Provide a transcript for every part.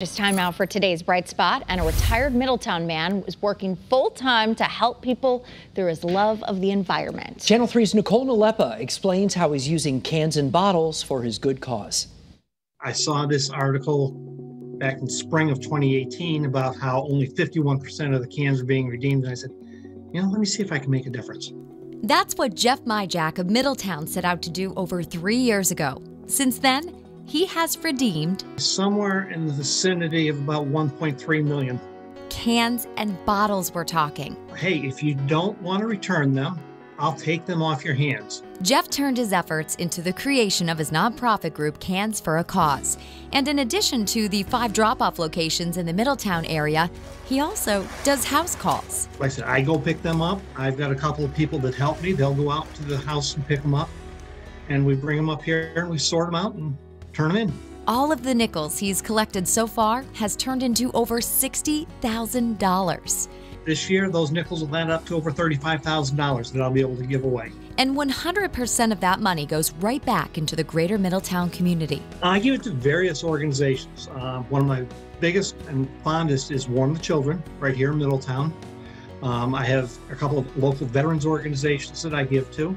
It's time now for today's Bright Spot, and a retired Middletown man is working full-time to help people through his love of the environment. Channel 3's Nicole Nalepa explains how he's using cans and bottles for his good cause. I saw this article back in spring of 2018 about how only 51% of the cans are being redeemed, and I said, let me see if I can make a difference. That's what Jeff Myjack of Middletown set out to do over 3 years ago. Since then, he has redeemed somewhere in the vicinity of about 1.3 million. Cans and bottles we're talking. Hey, if you don't want to return them, I'll take them off your hands. Jeff turned his efforts into the creation of his nonprofit group, Cans-4-a-Cause. And in addition to the 5 drop-off locations in the Middletown area, he also does house calls. Like I said, I go pick them up. I've got a couple of people that help me. They'll go out to the house and pick them up. And we bring them up here and we sort them out and turn them in. All of the nickels he's collected so far has turned into over $60,000. This year, those nickels will add up to over $35,000 that I'll be able to give away. And 100% of that money goes right back into the greater Middletown community. I give it to various organizations. One of my biggest and fondest is Warm the Children, right here in Middletown. I have a couple of local veterans organizations that I give to.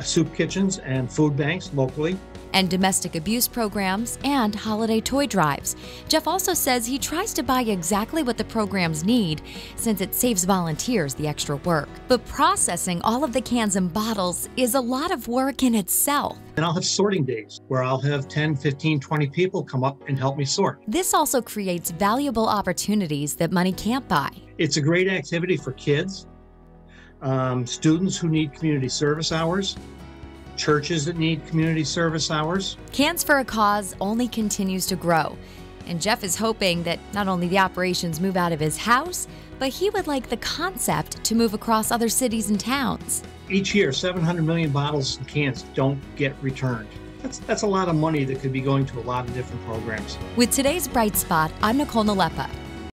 Soup kitchens and food banks locally. And domestic abuse programs and holiday toy drives. Jeff also says he tries to buy exactly what the programs need, since it saves volunteers the extra work. But processing all of the cans and bottles is a lot of work in itself. And I'll have sorting days where I'll have 10, 15, 20 people come up and help me sort. This also creates valuable opportunities that money can't buy. It's a great activity for kids, students who need community service hours, churches that need community service hours. Cans-4-a-Cause only continues to grow, and Jeff is hoping that not only the operations move out of his house, but he would like the concept to move across other cities and towns. Each year, 700 million bottles and cans don't get returned. That's a lot of money that could be going to a lot of different programs. With today's Bright Spot, I'm Nicole Nalepa.